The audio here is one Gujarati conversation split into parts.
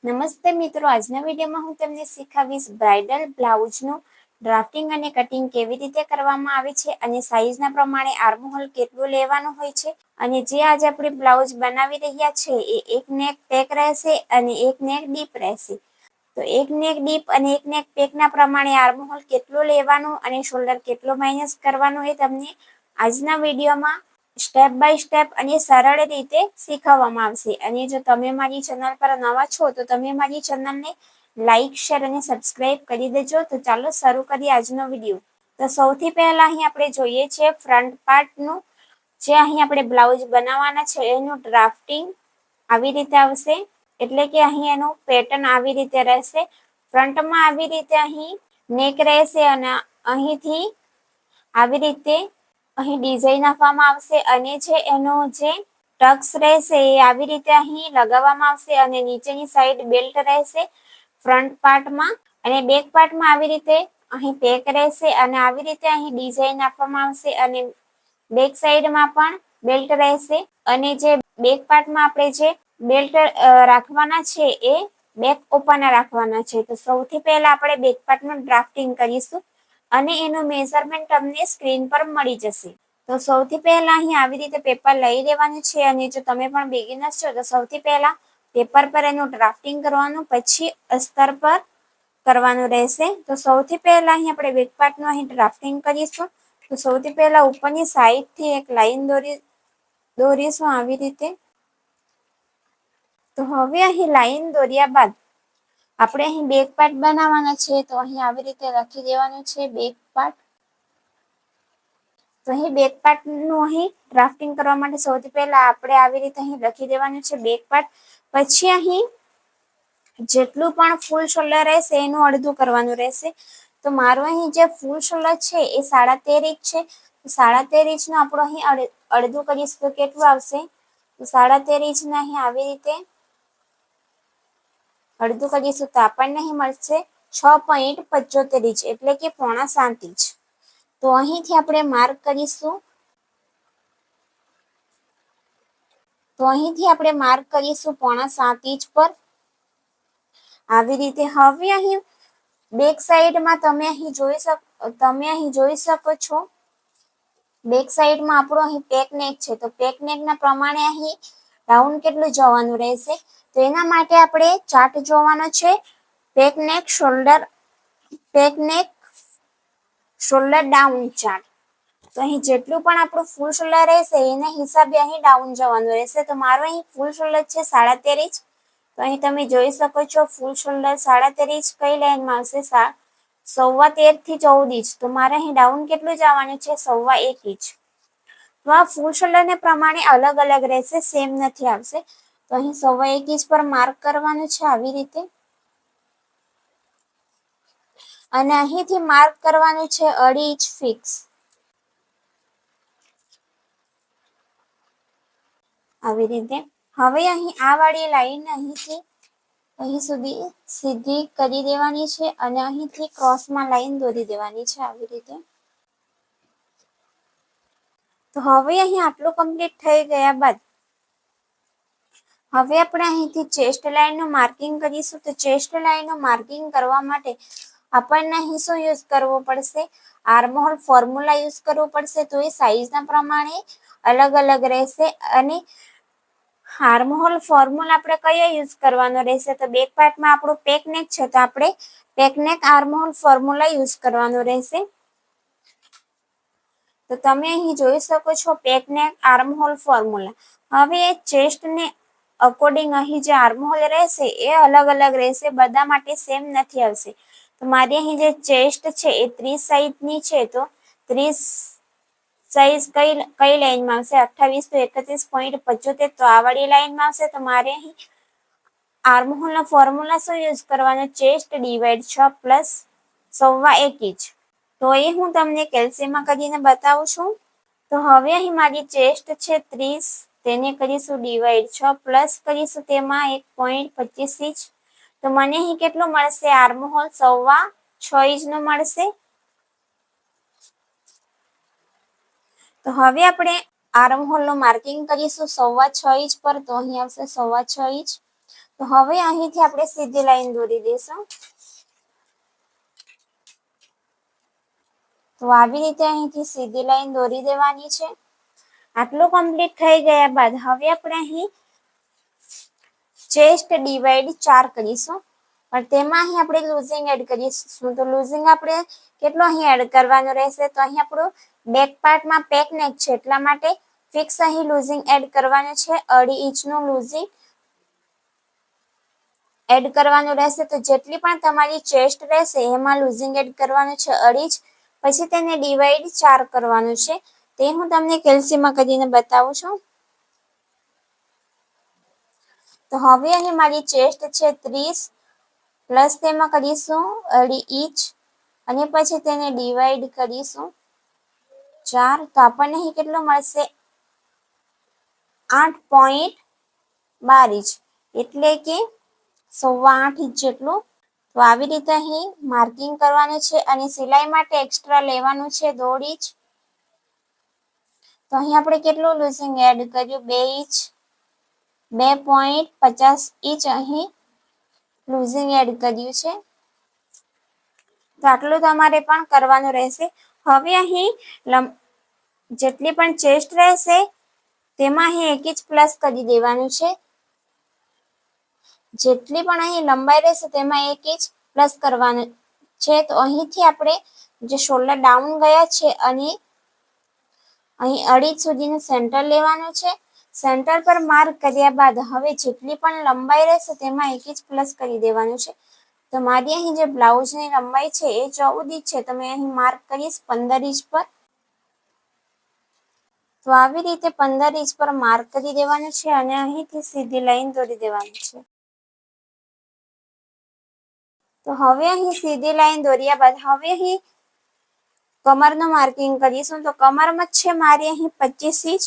નમસ્તે મિત્રો, આજના વિડીયોમાં હું તમને શીખવીશ બ્રાઇડલ બ્લાઉઝનું ડ્રાફ્ટિંગ અને કટિંગ કેવી રીતે કરવામાં આવે છે અને સાઈઝના પ્રમાણે આર્મહોલ કેટલું લેવાનું હોય છે. અને જે આજે આપણે બ્લાઉઝ બનાવી રહ્યા છે એ એક નેક પેક રહેશે અને એક નેક ડીપ રહેશે. તો એક નેક ડીપ અને એક નેક પેકના પ્રમાણે આર્મહોલ કેટલું લેવાનું અને શોલ્ડર કેટલો માઇનસ કરવાનું એ તમને આજના વિડીયોમાં સ્ટેપ બાય સ્ટેપ અને સરળ રીતે શીખવવામાં આવશે. અને જો તમે મારી ચેનલ પર નવા છો તો તમે મારી ચેનલને લાઈક, શેર અને સબસ્ક્રાઇબ કરી દેજો. તો ચાલો શરૂ કરીએ આજનો વિડીયો. તો સૌથી પહેલા અહીં આપણે જોઈએ છે ફ્રન્ટ પાર્ટનું, જે અહીં આપણે બ્લાઉઝ બનાવવાના છે એનું ડ્રાફ્ટિંગ આવી રીતે આવશે. એટલે કે અહીં એનું પેટર્ન આવી રીતે રહેશે. ફ્રન્ટમાં આવી રીતે અહીં નેક રહેશે અને અહીંથી આવી રીતે અહીં ડિઝાઇન આપવામાં આવશે અને જે એનો જે ટક્સ રહેશે એ આવી રીતે અહીં લગાવવામાં આવશે અને નીચેની સાઈડ બેલ્ટ રહેશે ફ્રન્ટ પાર્ટમાં. અને બેક પાર્ટમાં આવી રીતે અહીં પેક રહેશે અને આવી રીતે અહીં ડિઝાઇન આપવામાં આવશે અને બેક સાઈડમાં પણ બેલ્ટ રહેશે. અને જે બેક પાર્ટમાં આપણે જે બેલ્ટ રાખવાના છે એ બેક ઓપન રાખવાના છે. તો સૌથી પહેલા આપણે બેક પાર્ટનું ડ્રાફ્ટિંગ કરીશું અને એનું મેઝરમેન્ટ તમને સ્ક્રીન પર મળી જશે. તો સૌથી પહેલા અહીં આવી રીતે પેપર લઈ લેવાનું છે અને જો તમે પણ બિગિનર્સ છો તો સૌથી પહેલા પેપર પર એનું ડ્રાફ્ટિંગ કરવાનું, પછી અસ્તર પર કરવાનું રહેશે. તો સૌથી પહેલા અહીં આપણે બેક પાર્ટનું અહીં ડ્રાફ્ટિંગ કરીશું. તો સૌથી પહેલા ઉપરની સાઈડથી એક લાઈન દોરીશું આવી રીતે. તો હવે અહીં લાઈન દોર્યા બાદ આપણે અહીં બેક પાર્ટ બનાવવાના છે. તો અહીં આવી રીતે લખી દેવાનું છે બેક પાર્ટ. તો અહીં બેક પાર્ટનું અહીં ડ્રાફ્ટિંગ કરવા માટે સૌથી પહેલા આપણે આવી રીતે અહીં લખી દેવાનું છે બેક પાર્ટ. પછી અહીં જેટલું પણ ફૂલ શોલ્ડર રહેશે એનું અડધું કરવાનું રહેશે. તો મારું અહીં જે ફૂલ શોલ્ડર છે એ 13.5 ઇંચ છે. તો 13.5 ઇંચનું આપણું અહીં અડધું કરીશું તો કેટલું આવશે? તો 13.5 ઇંચના અહીં આવી રીતે અડધું કરીશું તો આપણને અહીં મળશે 6.75 ઇંચ, એટલે કે 6.25 ઇંચ. તો અહીંથી આપણે માર્ક કરીશું. તો અહીંથી આપણે માર્ક કરીશું 6.25 ઇંચ પર આવી રીતે. હવે અહીં બેક સાઈડમાં તમે અહીં જોઈ શકો છો. બેક સાઈડમાં આપણું અહીં પેક નેક છે. તો પેક નેકના પ્રમાણે અહીં રાઉન્ડ કેટલું જવાનું રહેશે? તો એના માટે આપણે ચાર્ટ જોવાનો છે. પેક નેક શોલ્ડર ડાઉન ચાર્ટ. તો અહીં જેટલું પણ આપણું ફૂલ શોલ્ડર રહેશે એના હિસાબે અહીં ડાઉન જવાનું રહેશે. તો મારું અહીં ફૂલ શોલ્ડર છે 13.5 ઇંચ. તો અહીં તમે જોઈ શકો છો ફૂલ શોલ્ડર 13.5 ઇંચ કઈ લાઈનમાં આવશે? 13.15 થી 14 ઇંચ. તો મારે અહીં ડાઉન કેટલું જવાનું છે? 1.25 ઇંચ. તો આ ફૂલ શોલ્ડરને પ્રમાણે અલગ અલગ રહેશે, સેમ નથી આવશે. તો અહીં 1.25 ઇંચ પર માર્ક કરવાનું છે આવી રીતે. અને અહીંથી માર્ક કરવાનું છે 2.5 ઇંચ ફિક્સ આવી રીતે. હવે અહીં આ વાળી લાઈન અહીંથી અહીં સુધી સીધી કરી દેવાની છે અને અહીંથી ક્રોસમાં લાઈન દોરી દેવાની છે આવી રીતે. તો હવે અહીં આટલું કમ્પ્લીટ થઈ ગયા બાદ હવે આપણે અહીંથી ચેસ્ટ લાઈનનું માર્કિંગ કરીશું. તો ચેસ્ટ લાઈનનું માર્કિંગ કરવા માટે આપણને અહીં શું યુઝ કરવું પડશે? આર્મહોલ ફોર્મ્યુલા યુઝ કરવું પડશે. તો એ સાઈઝના પ્રમાણે અલગ અલગ રહેશે. અને આર્મહોલ ફોર્મ્યુલા આપણે કયો યુઝ કરવાનો રહેશે? તો બેક પાર્ટમાં આપણું પેક નેક છે તો આપણે પેક નેક આર્મહોલ ફોર્મ્યુલા યુઝ કરવાનો રહેશે. તો તમે અહીં જોઈ શકો છો પેક નેક આર્મહોલ ફોર્મ્યુલા. હવે ચેસ્ટને અકોર્ડિંગ અહીં જે આર્મહોલ રહેશે એ અલગ અલગ રહેશે, બધા માટે સેમ નથી આવશે. તો મારી અહીં જે ચેસ્ટ છે એ 30 સાઈઝની છે. તો 30 સાઈઝ કઈ લાઈનમાં આવશે? 28 તો 31.75. તો આ વાળી લાઈનમાં આવશે. તો મારે અહીં આર્મહોલનો ફોર્મ્યુલા શું યુઝ કરવાનો? Chest divide 6 plus 1.25 inch. તો એ હું તમને કેલ્સીમાં કરીને બતાવું છું. તો હવે અહીં મારી ચેસ્ટ છે 30, તેને કરીશું ડિવાઈડ 6 પ્લસ કરીશું તેમાં 1.25 ઇંચ. તો મને અહીં કેટલું મળશે? આર્મહોલ 6.25 ઇંચનું મળશે. તો હવે આપણે આર્મહોલનું માર્કિંગ કરીશું 6.25 ઇંચ પર. તો અહીં આવશે 6.25 ઇંચ. તો હવે અહીંથી આપણે સીધી લાઈન દોરી દઈશું. તો આવી રીતે અહીંથી સીધી લાઈન દોરી દેવાની છે. આટલું કમ્પ્લીટ થઈ ગયા બાદ હવે આપણે અહીં ચેસ્ટ ડિવાઈડ 4 કરીશું, પણ તેમાં અહીં આપણે લૂઝિંગ એડ કરીશું. તો લૂઝિંગ આપણે કેટલું અહીં એડ કરવાનું રહેશે, તો અહીં આપણું બેક પાર્ટમાં પેક નેક છે એટલા માટે ફિક્સ અહીં લૂઝિંગ એડ કરવાનું છે. 2.5 ઇંચનું લૂઝિંગ એડ કરવાનું રહેશે. તો જેટલી પણ તમારી ચેસ્ટ રહેશે એમાં લૂઝિંગ એડ કરવાનું છે 2.5 ઇંચ. પછી તેને ડિવાઈડ 4 કરવાનું છે. તે હું તમને કેલ્સીમાં કરીને બતાવું છું. તો હવે અહીં મારી ચેસ્ટ છે 30 પ્લસ તેમાં કરીશું 2.5 ઇંચ અને પછી તેને ડિવાઈડ કરીશું 4. તો આપણને અહીં કેટલું મળશે 8.12 ઇંચ એટલે કે 8.25 ઇંચ જેટલું. તો આવી રીતે અહીં માર્કિંગ કરવાનું છે અને સિલાઈ માટે એક્સ્ટ્રા લેવાનું છે 1.5 ઇંચ. તો અહીં આપણે કેટલું લૂઝિંગ એડ કર્યું 2 ઇંચ, 2.50 ઇંચ અહીં લૂઝિંગ એડ કર્યું છે. તો આટલું તમારે પણ કરવાનું રહેશે. હવે અહીં જેટલી પણ ચેસ્ટ રહેશે તેમાં અહીં 1 ઇંચ પ્લસ કરી દેવાનું છે. જેટલી પણ અહીં લંબાઈ રહેશે તેમાં 1 ઇંચ પ્લસ કરવાનું છે. તો અહીંથી આપણે જે શોલ્ડર ડાઉન ગયા છે અને અહીં 2.5 ઇંચ સુધીનું સેન્ટર લેવાનું છે. સેન્ટર પર માર્ક કર્યા બાદ હવે જેટલી પણ લંબાઈ રહેશે તેમાં 1 ઇંચ પ્લસ કરી દેવાનું છે. તો મારી અહીં જે બ્લાઉઝની લંબાઈ છે એ 14 ઇંચ છે, તો મેં અહીં માર્ક કરીશ 15 ઇંચ પર. તો આવી રીતે 15 ઇંચ પર માર્ક કરી દેવાનું છે અને અહીંથી સીધી લાઈન દોરી દેવાની છે. તો હવે અહીં સીધી લાઈન દોર્યા બાદ હવે અહીં કમરનું માર્કિંગ કરીશું. તો કમરમાં છે મારી અહીં 25 ઇંચ.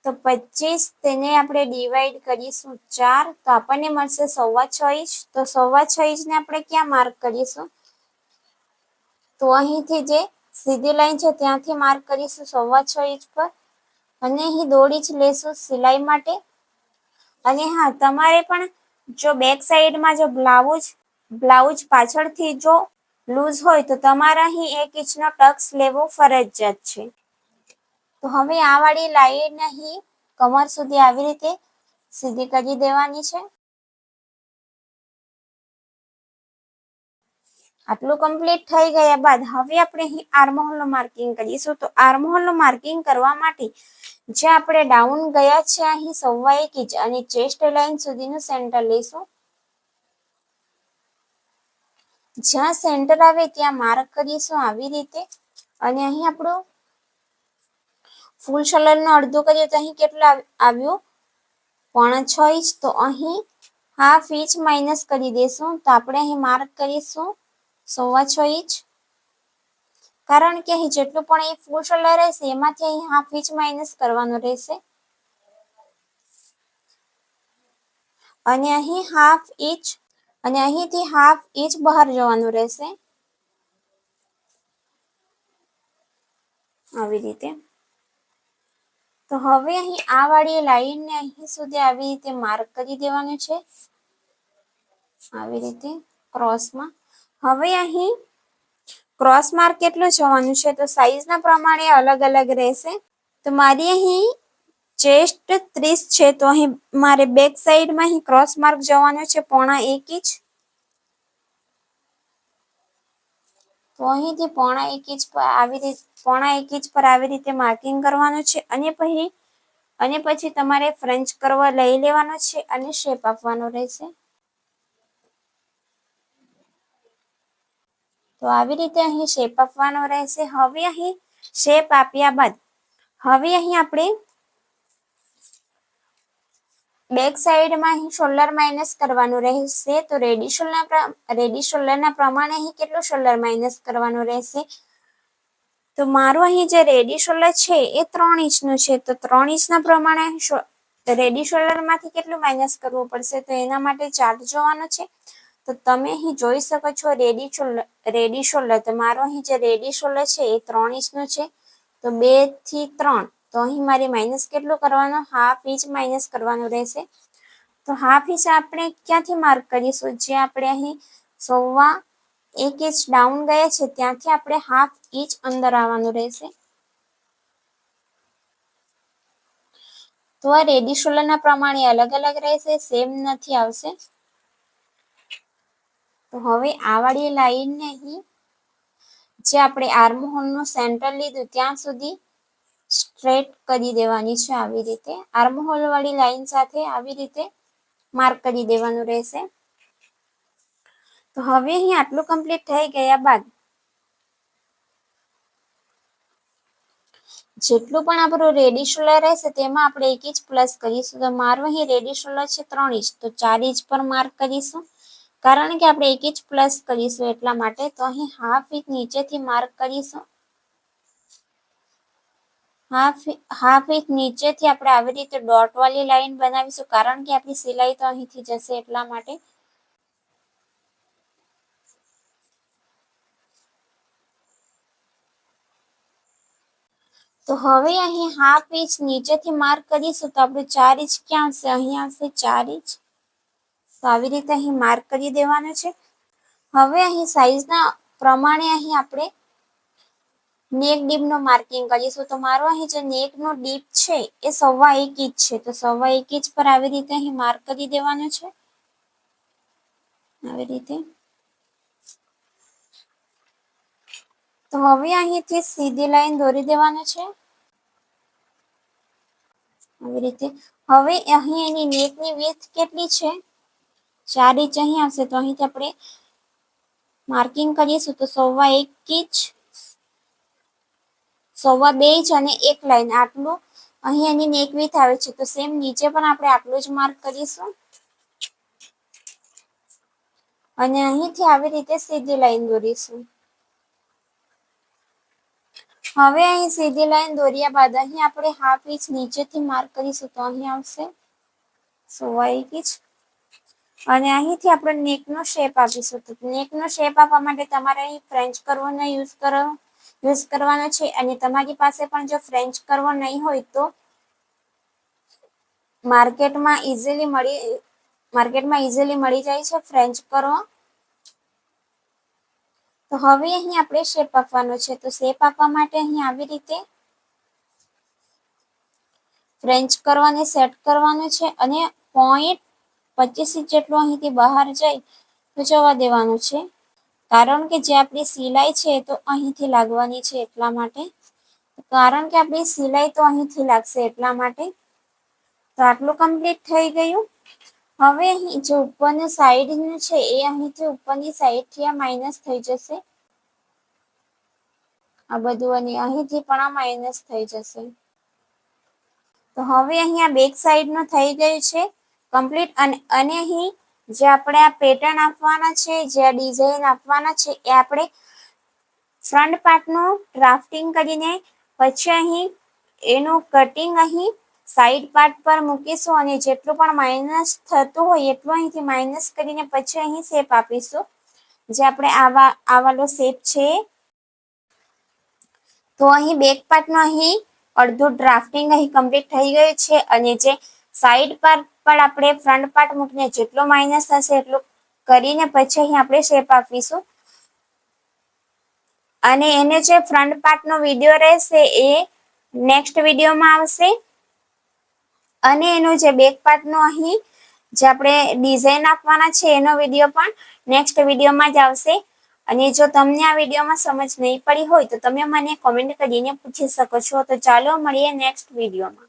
તો 25 તેને આપણે ડિવાઈડ કરીશું 4. તો આપણને મળશે 6.25 ઇંચ. તો 6.25 ઇંચને આપણે ક્યાં માર્ક કરીશું, તો અહીંથી જે સીધી લાઈન છે ત્યાંથી માર્ક કરીશું 6.25 ઇંચ પર અને અહીં 1.5 ઇંચ લેશું સિલાઈ માટે. અને હા, તમારે પણ જો બેક સાઈડમાં જો બ્લાઉઝ પાછળથી જો લૂઝ હોય તો તમારે અહીં 1 ઇંચનો ટક્સ લેવો ફરજિયાત છે. તો હવે આ વાળી લાઈન અહીં કમર સુધી આવી રીતે સીધી કરી દેવાની છે. આટલું કમ્પ્લીટ થઈ ગયા બાદ હવે આપણે અહીં આર્મહોલનું માર્કિંગ કરીશું. તો આર્મહોલનું માર્કિંગ કરવા માટે જે આપણે ડાઉન ગયા છે અહીં 1.25 ઇંચ અને ચેસ્ટ લાઈન સુધીનું સેન્ટર લઈશું. જ્યાં સેન્ટર આવે ત્યાં માર્ક કરીશું આવી રીતે. અને અહીં આપણું ફૂલ શોલ્ડરનું અડધું કરીએ તો અહીં કેટલું આવ્યું 6.5 ઇંચ. તો અહીં 1/2 ઇંચ માઇનસ કરી દઈશું. તો આપણે અહીં માર્ક કરીશું 6.25 ઇંચ. કારણ કે અહીં જેટલું પણ અહીં ફૂલ શોલ્ડર રહેશે એમાંથી અહીં 1/2 ઇંચ માઇનસ કરવાનું રહેશે અને અહીં 1/2 ઇંચ અને અહીંથી 1/2 ઇંચ બહાર જવાનું રહેશે આવી રીતે. તો હવે અહીં આ વાળી લાઈનને અહીં સુધી આવી રીતે માર્ક કરી દેવાનું છે આવી રીતે ક્રોસમાં. હવે અહીં ક્રોસ માર્ક કેટલું જવાનું છે, તો સાઈઝના પ્રમાણે અલગ અલગ રહેશે. તો મારી અહીં ચેસ્ટ 30 છે, તો અહીં મારે બેક સાઈડમાં અહીં ક્રોસ માર્ક જવાનો છે 1.25 ઇંચ. તો અહીંથી 1.25 ઇંચ પર આવી રીતે 1.25 ઇંચ પર આવી રીતે માર્કિંગ કરવાનું છે અને પછી તમારે ફ્રેન્ચ કર્વ લઈ લેવાનો છે અને શેપ આપવાનો રહેશે. તો આવી રીતે અહીં શેપ આપવાનો રહેશે. હવે અહીં શેપ આપ્યા બાદ હવે અહીં આપણે બેક સાઈડમાં અહીં શોલ્ડર માઇનસ કરવાનું રહેશે. તો રેડી શોલ્ડરના પ્રમાણે અહીં કેટલું શોલ્ડર માઇનસ કરવાનું રહેશે, તો મારું અહીં જે રેડી શોલ્ડર છે એ 3 ઇંચનું છે. તો 3 ઇંચના પ્રમાણે રેડી શોલ્ડરમાંથી કેટલું માઇનસ કરવું પડશે, તો એના માટે ચાર્ટ જોવાનો છે. તો તમે અહીં જોઈ શકો છો રેડી શોલ્ડર. તો મારો અહીં જે રેડી શોલ્ડર છે એ 3 ઇંચનું છે. તો 2 થી 3, તો અહીં મારે માઇનસ કેટલું કરવાનું 1/2 ઇંચ માઇનસ કરવાનું રહેશે. તો હાફ ઇંચ આપણે ક્યાંથી માર્ક કરીશું? જે આપણે અહીં 1.25 ઇંચ ડાઉન ગયા છે ત્યાંથી આપણે હાફ ઇંચ અંદર આવવાનું રહેશે. તો આ રેડી શોલ્ડરના પ્રમાણે અલગ અલગ રહેશે, સેમ નથી આવશે. તો હવે આ વાળી લાઈનને અહીં જે આપણે આર્મ હોલનું સેન્ટર લીધું ત્યાં સુધી સ્ટ્રેટ કરી દેવાની છે. આવી રીતે આર્મ હોલ વાળી લાઈન સાથે આવી રીતે માર્ક કરી દેવાનું રહેશે. તો હવે અહીં આટલું કમ્પ્લીટ થઈ ગયા બાદ જેટલું પણ આપણું રેડી શોલ્ડર રહેશે તેમાં આપણે 1 ઇંચ પ્લસ કરીશું. તો મારું અહીં રેડી શોલ્ડર છે 3 ઇંચ, તો 4 ઇંચ પર માર્ક કરીશું. કારણ કે આપણે 1 ઇંચ પ્લસ કરીશું એટલા માટે. તો અહીં હાફ ઇંચ નીચેથી માર્ક કરીશું. હાફ ઇંચ નીચેથી આપણે આવી રીતે ડોટ વાળી લાઈન બનાવીશું, કારણ કે આપણી સિલાઈ તો અહીંથી જશે એટલા માટે. તો હવે અહીં હાફ ઇંચ નીચેથી માર્ક કરીશું તો આપણું 4 ઇંચ ક્યાં આવશે? અહીં આવશે 4 ઇંચ. તો આવી રીતે અહીં માર્ક કરી દેવાનું છે. હવે અહીં સાઈઝના પ્રમાણે અહીં આપણે નેક ડીપનો માર્કિંગ કરીશું. તો મારો અહીં જે નેકનો ડીપ છે એ 1.25 ઇંચ છે. તો 1.25 ઇંચ પર આવી રીતે અહીં માર્ક કરી દેવાનું છે. આવી રીતે. તો હવે અહીંથી સીધી લાઈન દોરી દેવાનું છે. આવી રીતે. હવે અહીં એની નેકની વિડ્થ કેટલી છે? 4 ઇંચ અહીં આવશે. તો અહીંથી આપણે માર્કિંગ કરીશું તો 1.25 ઇંચ, 2.25 ઇંચ અને એક લાઈન આટલું અહીં એની નેક વિડ્થ આવે છે. તો સેમ નીચે પણ આપણે આટલું જ માર્ક કરીશું અને અહીંથી આવી રીતે સીધી લાઈન દોરીશું. હવે અહીં સીધી લાઈન દોર્યા બાદ અહીં આપણે હાફ ઇંચ નીચેથી માર્ક કરીશું. તો અહીં આવશે 1.25 ઇંચ અને અહીંથી આપણે નેકનો શેપ આપીશું. તો નેકનો શેપ આપવા માટે તમારે અહીં ફ્રેન્ચ કર્વનો યુઝ કરવાનો છે. અને તમારી પાસે પણ જો ફ્રેન્ચ કર્વ નહીં હોય તો માર્કેટમાં ઇઝીલી મળી જાય છે ફ્રેન્ચ કર્વ. તો હવે અહીં આપણે શેપ આપવાનો છે. તો શેપ આપવા માટે અહીં આવી રીતે ફ્રેન્ચ કર્વને સેટ કરવાનો છે અને 0.25 ઇંચ જેટલું અહીંથી બહાર જાય તો જવા દેવાનું છે. કારણ કે જે આપણી સિલાઈ છે તો અહીંથી લાગવાની છે એટલા માટે. એટલા માટે. તો આટલું કમ્પ્લીટ થઈ ગયું. હવે અહીં જે ઉપરની સાઈડનું છે એ અહીંથી ઉપરની સાઈડથી આ માઇનસ થઈ જશે. આ બધું અને અહીંથી પણ આ માઇનસ થઈ જશે. તો હવે અહીં આ બેક સાઈડનું થઈ ગયું છે કમ્પ્લીટ. અને અહીં જે આપણે આ પેટર્ન આપવાના છે, જે આ ડિઝાઇન આપવાના છે એ આપણે ફ્રન્ટ પાર્ટનું ડ્રાફ્ટિંગ કરીને પછી અહીં એનું કટિંગ અહીં સાઈડ પાર્ટ પર મૂકીશું અને જેટલું પણ માઇનસ થતું હોય એટલું અહીંથી માઇનસ કરીને પછી અહીં શેપ આપીશું. જે આપણે આ વાળો શેપ છે. તો અહીં બેક પાર્ટનું અહીં અડધું ડ્રાફ્ટિંગ અહીં કમ્પ્લીટ થઈ ગયું છે અને જે સાઈડ પાર્ટ પર આપણે ફ્રન્ટ પાર્ટ મૂકીને જેટલો માઇનસ થશે એટલું કરીને પછી અહીં આપણે શેપ આપીશું. અને એને જે ફ્રન્ટ પાર્ટનો વિડીયો રહેશે એ નેક્સ્ટ વિડીયોમાં આવશે અને એનો જે બેક પાર્ટનો અહીં જે આપણે ડિઝાઇન આપવાના છે એનો વિડીયો પણ નેક્સ્ટ વિડીયોમાં જ આવશે. અને જો તમને આ વિડીયોમાં સમજ નહીં પડી હોય તો તમે મને કોમેન્ટ કરીને પૂછી શકો છો. તો ચાલો મળીએ નેક્સ્ટ વિડીયોમાં.